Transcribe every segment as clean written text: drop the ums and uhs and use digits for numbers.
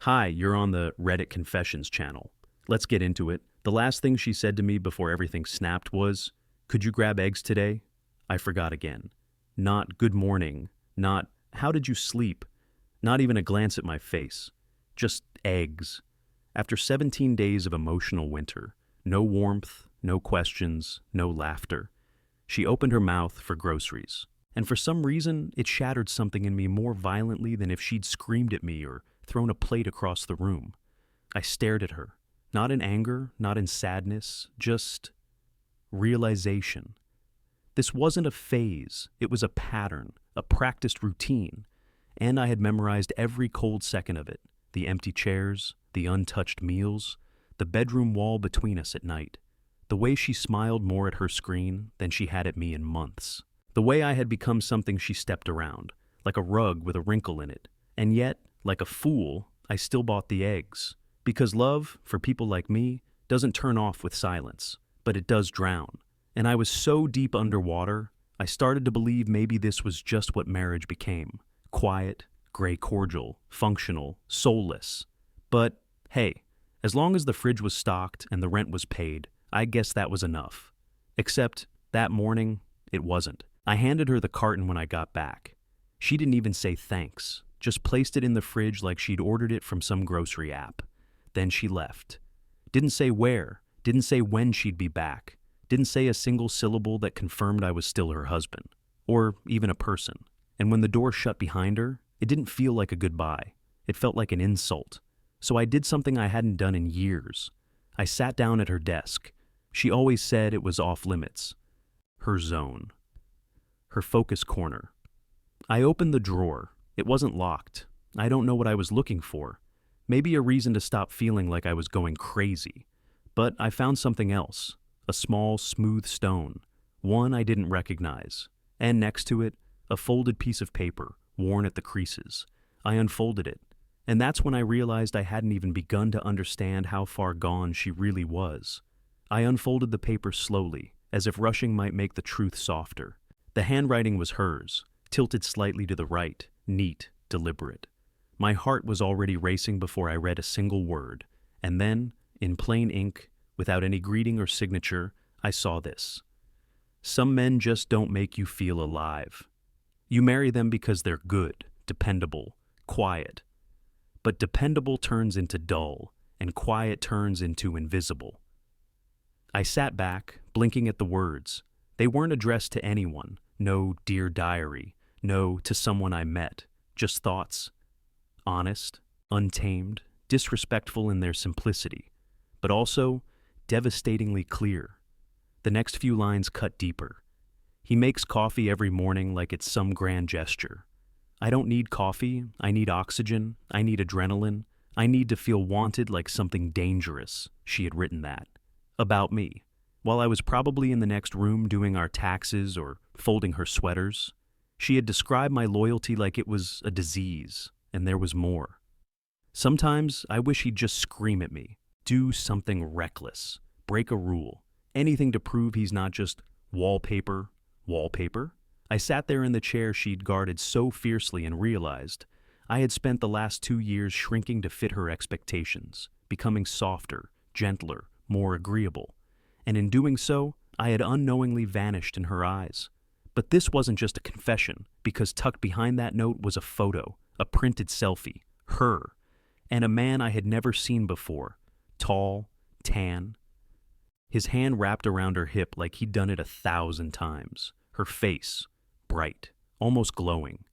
Hi, you're on the Reddit Confessions channel. Let's get into it. The last thing she said to me before everything snapped was, "Could you grab eggs today?" I forgot again. Not "good morning," not "how did you sleep," not even a glance at my face. Just eggs. After 17 days of emotional winter, no warmth, no questions, no laughter, she opened her mouth for groceries. And for some reason, it shattered something in me more violently than if she'd screamed at me or thrown a plate across the room. I stared at her, not in anger, not in sadness, just realization. This wasn't a phase, it was a pattern, a practiced routine, and I had memorized every cold second of it: the empty chairs, the untouched meals, the bedroom wall between us at night, the way she smiled more at her screen than she had at me in months, the way I had become something she stepped around, like a rug with a wrinkle in it, and yet, like a fool, I still bought the eggs. Because love, for people like me, doesn't turn off with silence, but it does drown. And I was so deep underwater, I started to believe maybe this was just what marriage became: quiet, gray cordial, functional, soulless. But hey, as long as the fridge was stocked and the rent was paid, I guess that was enough. Except, that morning, it wasn't. I handed her the carton when I got back. She didn't even say thanks, just placed it in the fridge like she'd ordered it from some grocery app. Then she left. Didn't say where, didn't say when she'd be back, didn't say a single syllable that confirmed I was still her husband, or even a person. And when the door shut behind her, it didn't feel like a goodbye. It felt like an insult. So I did something I hadn't done in years. I sat down at her desk. She always said it was off limits. Her zone. Her focus corner. I opened the drawer. It wasn't locked. I don't know what I was looking for. Maybe a reason to stop feeling like I was going crazy. But I found something else. A small, smooth stone. One I didn't recognize. And next to it, a folded piece of paper, worn at the creases. I unfolded it. And that's when I realized I hadn't even begun to understand how far gone she really was. I unfolded the paper slowly, as if rushing might make the truth softer. The handwriting was hers, tilted slightly to the right, neat, deliberate. My heart was already racing before I read a single word, and then, in plain ink, without any greeting or signature, I saw this. Some men just don't make you feel alive. You marry them because they're good, dependable, quiet. But dependable turns into dull, and quiet turns into invisible. I sat back, blinking at the words. They weren't addressed to anyone, no dear diary, no to someone I met, just thoughts. Honest, untamed, disrespectful in their simplicity, but also devastatingly clear. The next few lines cut deeper. He makes coffee every morning like it's some grand gesture. I don't need coffee, I need oxygen, I need adrenaline, I need to feel wanted like something dangerous. She had written that. About me. While I was probably in the next room doing our taxes or folding her sweaters, she had described my loyalty like it was a disease, and there was more. Sometimes I wish he'd just scream at me, do something reckless, break a rule, anything to prove he's not just wallpaper. I sat there in the chair she'd guarded so fiercely and realized I had spent the last 2 years shrinking to fit her expectations, becoming softer, gentler, more agreeable. And in doing so, I had unknowingly vanished in her eyes. But this wasn't just a confession, because tucked behind that note was a photo, a printed selfie, her, and a man I had never seen before, tall, tan. His hand wrapped around her hip like he'd done it 1,000 times. Her face, bright, almost glowing.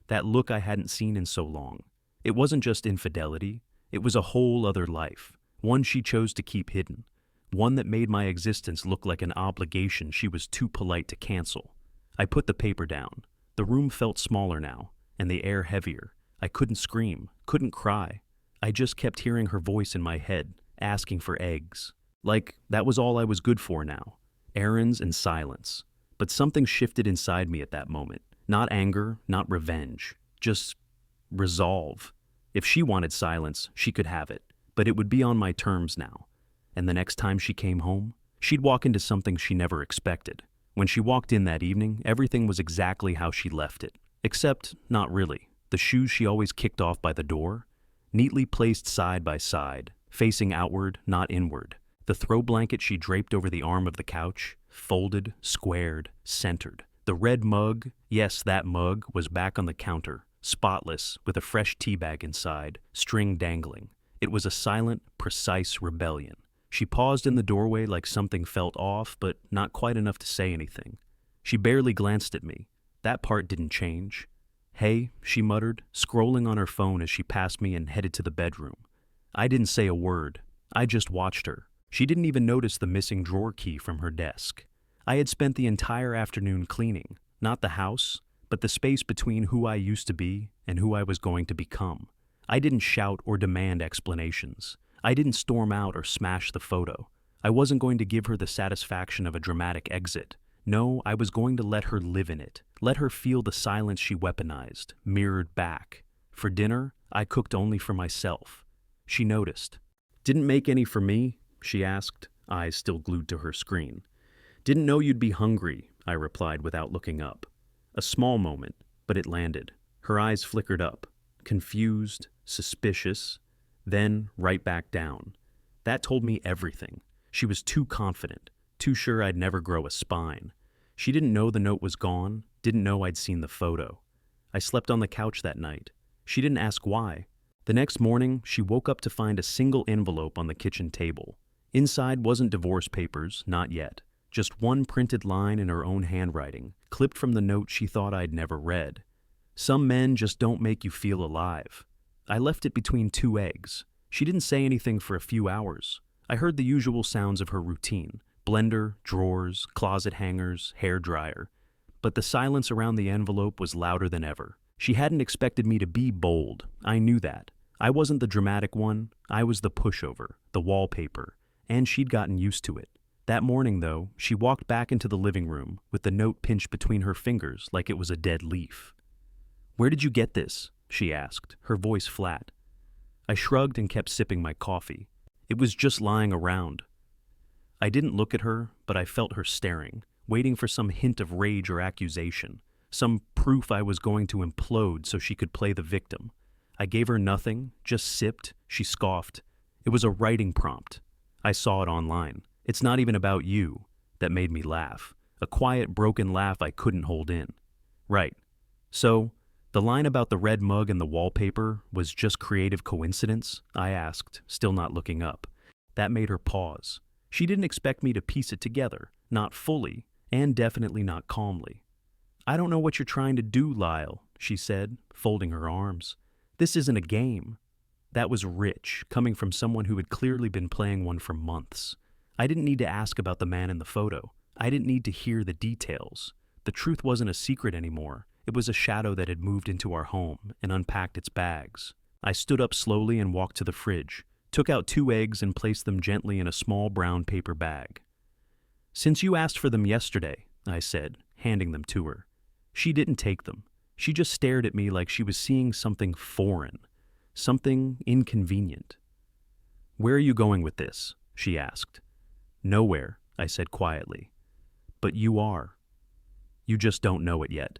That look I hadn't seen in so long. It wasn't just infidelity, it was a whole other life, one she chose to keep hidden, one that made my existence look like an obligation she was too polite to cancel. I put the paper down. The room felt smaller now, and the air heavier. I couldn't scream, couldn't cry. I just kept hearing her voice in my head, asking for eggs. Like that was all I was good for now. Errands and silence. But something shifted inside me at that moment. Not anger, not revenge. Just resolve. If she wanted silence, she could have it. But it would be on my terms now. And the next time she came home, she'd walk into something she never expected. When she walked in that evening, everything was exactly how she left it. Except, not really. The shoes she always kicked off by the door, neatly placed side by side, facing outward, not inward. The throw blanket she draped over the arm of the couch, folded, squared, centered. The red mug, yes, that mug, was back on the counter, spotless, with a fresh tea bag inside, string dangling. It was a silent, precise rebellion. She paused in the doorway like something felt off, but not quite enough to say anything. She barely glanced at me. That part didn't change. "Hey," she muttered, scrolling on her phone as she passed me and headed to the bedroom. I didn't say a word. I just watched her. She didn't even notice the missing drawer key from her desk. I had spent the entire afternoon cleaning, not the house, but the space between who I used to be and who I was going to become. I didn't shout or demand explanations. I didn't storm out or smash the photo. I wasn't going to give her the satisfaction of a dramatic exit. No, I was going to let her live in it. Let her feel the silence she weaponized, mirrored back. For dinner, I cooked only for myself. She noticed. "Didn't make any for me?" she asked, eyes still glued to her screen. "Didn't know you'd be hungry," I replied without looking up. A small moment, but it landed. Her eyes flickered up, confused, suspicious, then right back down. That told me everything. She was too confident, too sure I'd never grow a spine. She didn't know the note was gone, didn't know I'd seen the photo. I slept on the couch that night. She didn't ask why. The next morning, she woke up to find a single envelope on the kitchen table. Inside wasn't divorce papers, not yet. Just one printed line in her own handwriting, clipped from the note she thought I'd never read. "Some men just don't make you feel alive." I left it between two eggs. She didn't say anything for a few hours. I heard the usual sounds of her routine: blender, drawers, closet hangers, hair dryer. But the silence around the envelope was louder than ever. She hadn't expected me to be bold. I knew that. I wasn't the dramatic one. I was the pushover, the wallpaper, and she'd gotten used to it. That morning, though, she walked back into the living room with the note pinched between her fingers like it was a dead leaf. "Where did you get this?" she asked, her voice flat. I shrugged and kept sipping my coffee. It was just lying around. I didn't look at her, but I felt her staring, waiting for some hint of rage or accusation, some proof I was going to implode so she could play the victim. I gave her nothing, just sipped. She scoffed. It was a writing prompt. I saw it online. "It's not even about you." That made me laugh. A quiet, broken laugh I couldn't hold in. "Right. So, the line about the red mug and the wallpaper was just creative coincidence?" I asked, still not looking up. That made her pause. She didn't expect me to piece it together, not fully, and definitely not calmly. "I don't know what you're trying to do, Lyle," she said, folding her arms. "This isn't a game." That was rich, coming from someone who had clearly been playing one for months. I didn't need to ask about the man in the photo. I didn't need to hear the details. The truth wasn't a secret anymore. It was a shadow that had moved into our home and unpacked its bags. I stood up slowly and walked to the fridge, took out 2 eggs and placed them gently in a small brown paper bag. "Since you asked for them yesterday," I said, handing them to her. She didn't take them. She just stared at me like she was seeing something foreign, something inconvenient. "Where are you going with this?" she asked. "Nowhere," I said quietly. "But you are. You just don't know it yet."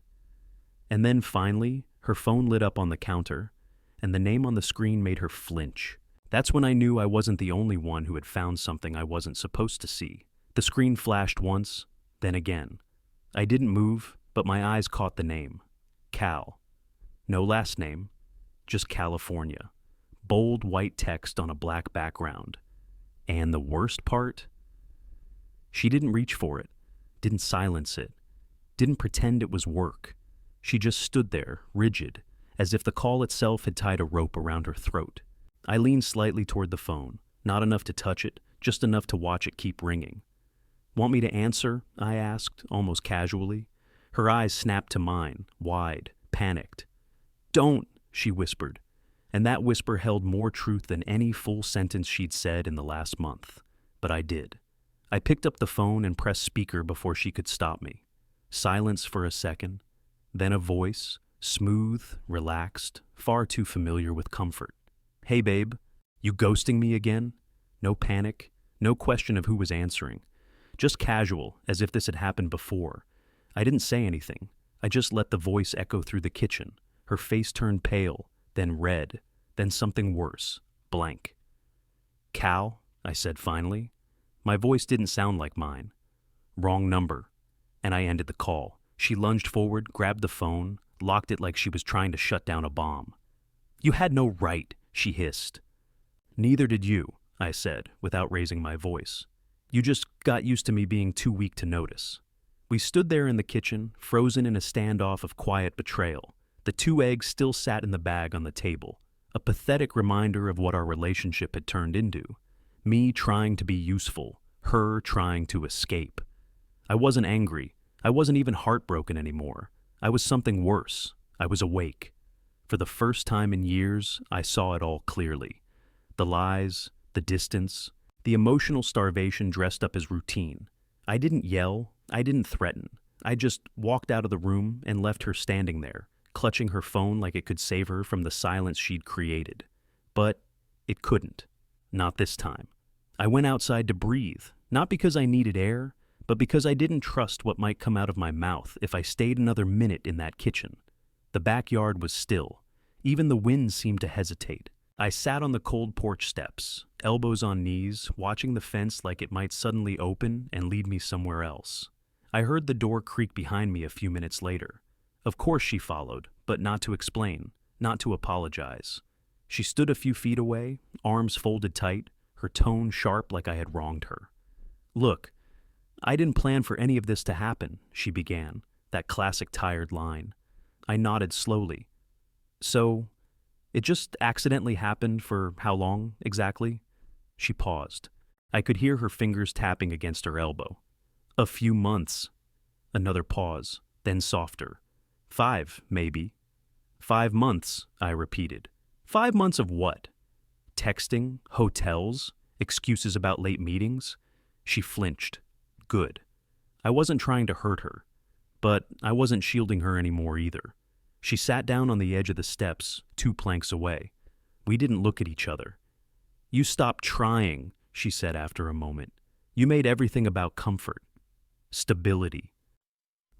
And then finally, her phone lit up on the counter, and the name on the screen made her flinch. That's when I knew I wasn't the only one who had found something I wasn't supposed to see. The screen flashed once, then again. I didn't move, but my eyes caught the name. Cal. No last name, just California. Bold white text on a black background. And the worst part? She didn't reach for it, didn't silence it, didn't pretend it was work. She just stood there, rigid, as if the call itself had tied a rope around her throat. I leaned slightly toward the phone, not enough to touch it, just enough to watch it keep ringing. "Want me to answer?" I asked, almost casually. Her eyes snapped to mine, wide, panicked. "Don't," she whispered, and that whisper held more truth than any full sentence she'd said in the last month. But I did. I picked up the phone and pressed speaker before she could stop me. Silence for a second, then a voice, smooth, relaxed, far too familiar with comfort. "Hey, babe, you ghosting me again?" No panic, no question of who was answering. Just casual, as if this had happened before. I didn't say anything. I just let the voice echo through the kitchen. Her face turned pale, then red. then something worse, blank. Cal, I said finally. My voice didn't sound like mine. Wrong number. And I ended the call. She lunged forward, grabbed the phone, locked it like she was trying to shut down a bomb. You had no right, she hissed. Neither did you, I said, without raising my voice. You just got used to me being too weak to notice. We stood there in the kitchen, frozen in a standoff of quiet betrayal. The 2 eggs still sat in the bag on the table, a pathetic reminder of what our relationship had turned into. Me trying to be useful, her trying to escape. I wasn't angry. I wasn't even heartbroken anymore. I was something worse. I was awake. For the first time in years, I saw it all clearly. The lies, the distance, the emotional starvation dressed up as routine. I didn't yell. I didn't threaten. I just walked out of the room and left her standing there, clutching her phone like it could save her from the silence she'd created. But it couldn't. Not this time. I went outside to breathe, not because I needed air, but because I didn't trust what might come out of my mouth if I stayed another minute in that kitchen. The backyard was still. Even the wind seemed to hesitate. I sat on the cold porch steps, elbows on knees, watching the fence like it might suddenly open and lead me somewhere else. I heard the door creak behind me a few minutes later. Of course she followed, but not to explain, not to apologize. She stood a few feet away, arms folded tight, her tone sharp like I had wronged her. Look, I didn't plan for any of this to happen, she began, that classic tired line. I nodded slowly. So, it just accidentally happened for how long, exactly? She paused. I could hear her fingers tapping against her elbow. A few months. Another pause, then softer. 5, maybe. 5 months, I repeated. 5 months of what? Texting, hotels, excuses about late meetings? She flinched. Good. I wasn't trying to hurt her, but I wasn't shielding her anymore either. She sat down on the edge of the steps, 2 planks away. We didn't look at each other. You stopped trying, she said after a moment. You made everything about comfort. Stability.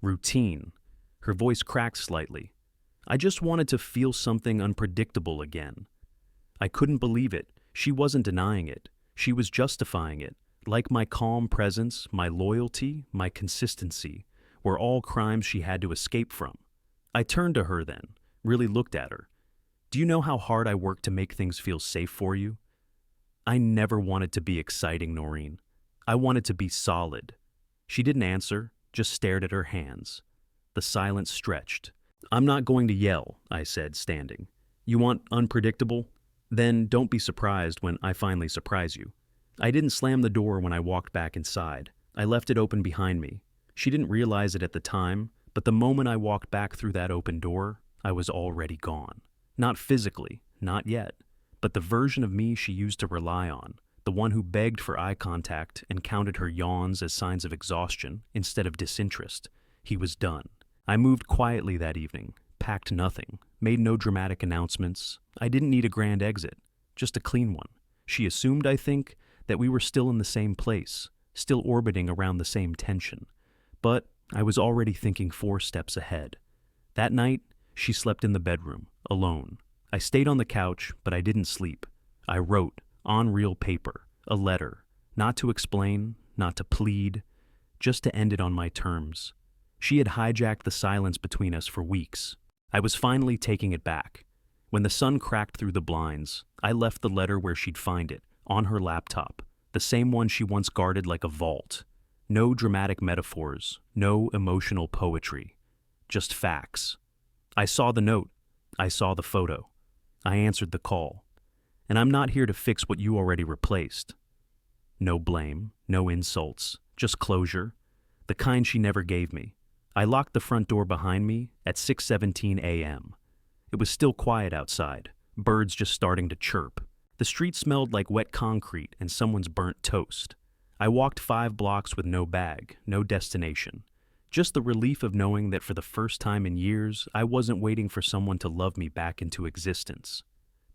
Routine. Her voice cracked slightly. I just wanted to feel something unpredictable again. I couldn't believe it. She wasn't denying it. She was justifying it. Like my calm presence, my loyalty, my consistency, were all crimes she had to escape from. I turned to her then, really looked at her. Do you know how hard I worked to make things feel safe for you? I never wanted to be exciting, Noreen. I wanted to be solid. She didn't answer, just stared at her hands. The silence stretched. I'm not going to yell, I said, standing. You want unpredictable? Then don't be surprised when I finally surprise you. I didn't slam the door when I walked back inside. I left it open behind me. She didn't realize it at the time, but the moment I walked back through that open door, I was already gone. Not physically, not yet, but the version of me she used to rely on, the one who begged for eye contact and counted her yawns as signs of exhaustion instead of disinterest. He was done. I moved quietly that evening, packed nothing, made no dramatic announcements. I didn't need a grand exit, just a clean one. She assumed, I think, that we were still in the same place, still orbiting around the same tension. But I was already thinking 4 steps ahead. That night, she slept in the bedroom, alone. I stayed on the couch, but I didn't sleep. I wrote, on real paper, a letter, not to explain, not to plead, just to end it on my terms. She had hijacked the silence between us for weeks. I was finally taking it back. When the sun cracked through the blinds, I left the letter where she'd find it, on her laptop, the same one she once guarded like a vault. No dramatic metaphors, no emotional poetry, just facts. I saw the note. I saw the photo. I answered the call. And I'm not here to fix what you already replaced. No blame, no insults, just closure, the kind she never gave me. I locked the front door behind me at 6:17 a.m. It was still quiet outside, birds just starting to chirp. The street smelled like wet concrete and someone's burnt toast. I walked 5 blocks with no bag, no destination. Just the relief of knowing that for the first time in years, I wasn't waiting for someone to love me back into existence.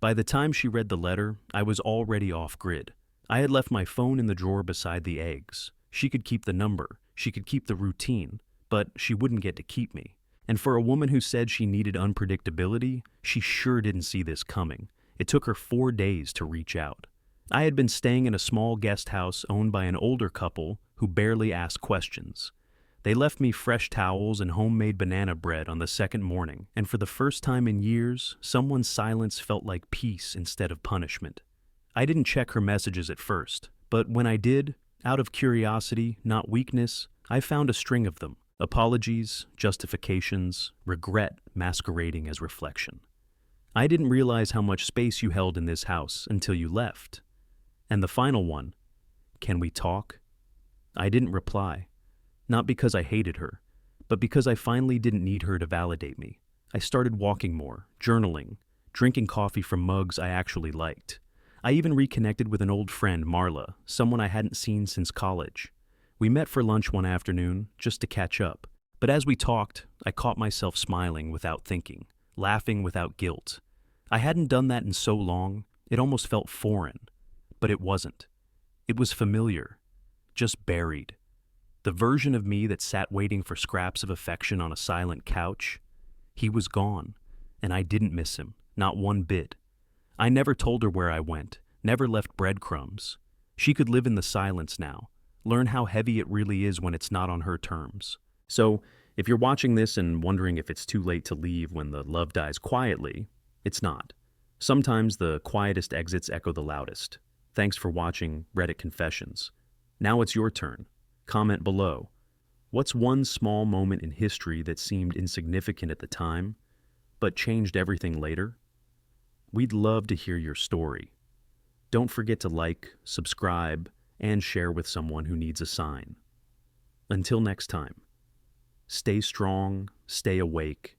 By the time she read the letter, I was already off-grid. I had left my phone in the drawer beside the eggs. She could keep the number, she could keep the routine, but she wouldn't get to keep me. And for a woman who said she needed unpredictability, she sure didn't see this coming. It took her 4 days to reach out. I had been staying in a small guest house owned by an older couple who barely asked questions. They left me fresh towels and homemade banana bread on the second morning, and for the first time in years, someone's silence felt like peace instead of punishment. I didn't check her messages at first, but when I did, out of curiosity, not weakness, I found a string of them. Apologies, justifications, regret masquerading as reflection. I didn't realize how much space you held in this house until you left. And the final one, can we talk? I didn't reply. Not because I hated her, but because I finally didn't need her to validate me. I started walking more, journaling, drinking coffee from mugs I actually liked. I even reconnected with an old friend, Marla, someone I hadn't seen since college. We met for lunch one afternoon, just to catch up. But as we talked, I caught myself smiling without thinking, laughing without guilt. I hadn't done that in so long, it almost felt foreign. But it wasn't. It was familiar, just buried. The version of me that sat waiting for scraps of affection on a silent couch, he was gone, and I didn't miss him, not one bit. I never told her where I went, never left breadcrumbs. She could live in the silence now, learn how heavy it really is when it's not on her terms. So, if you're watching this and wondering if it's too late to leave when the love dies quietly, it's not. Sometimes the quietest exits echo the loudest. Thanks for watching Reddit Confessions. Now it's your turn. Comment below. What's one small moment in history that seemed insignificant at the time, but changed everything later? We'd love to hear your story. Don't forget to like, subscribe, and share with someone who needs a sign. Until next time, stay strong, stay awake,